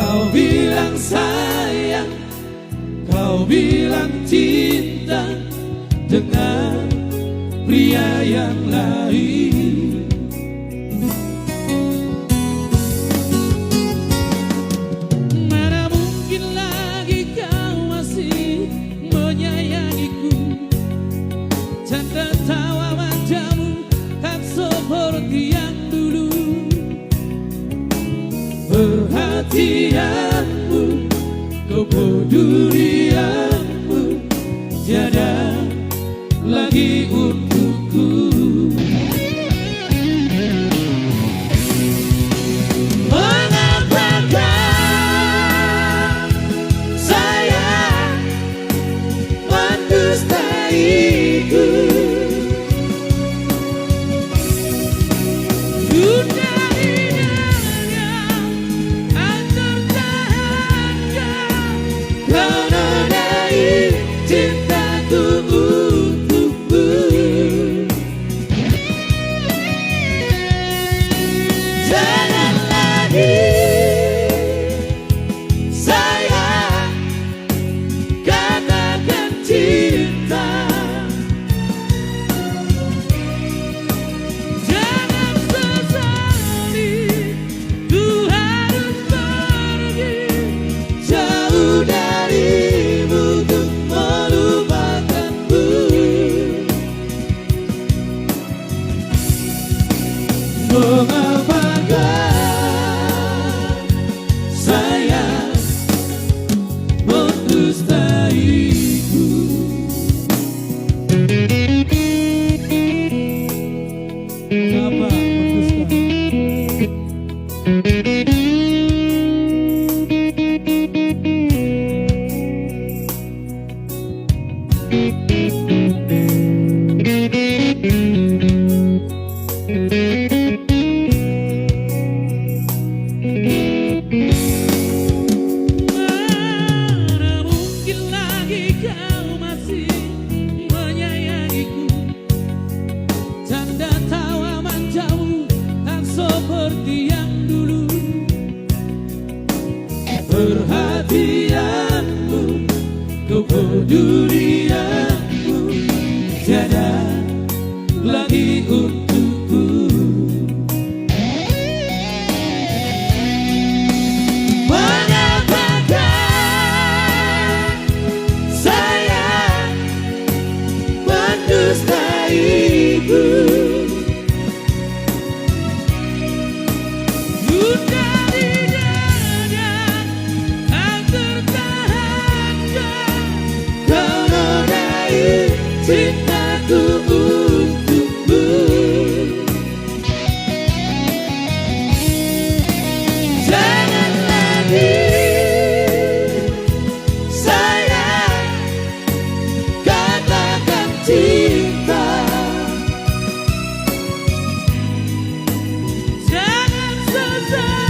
Kau bilang sayang, kau bilang cinta dengan pria yang lain. Mana mungkin lagi kau masih menyayangiku. Canda tawa wajahmu tak seperti yang dulu. Perhatianmu, kepedulianmu tiada lagi untukku. Mengapakah sayang mendustaiku? Mengapakah sayang mendustaiku? Kenapa mendusta? Mana mungkin lagi kau masih menyayangiku. Canda tawa manjamu tak seperti yang dulu. Perhatianmu, kepedulianmu tiada lagi untukku. Mengapakah sayang mendustaiku? Luka di dada tak tertahankan, kau nodai cintaku untukmu. Jangan lagi sayang katakan cinta. Jangan sesat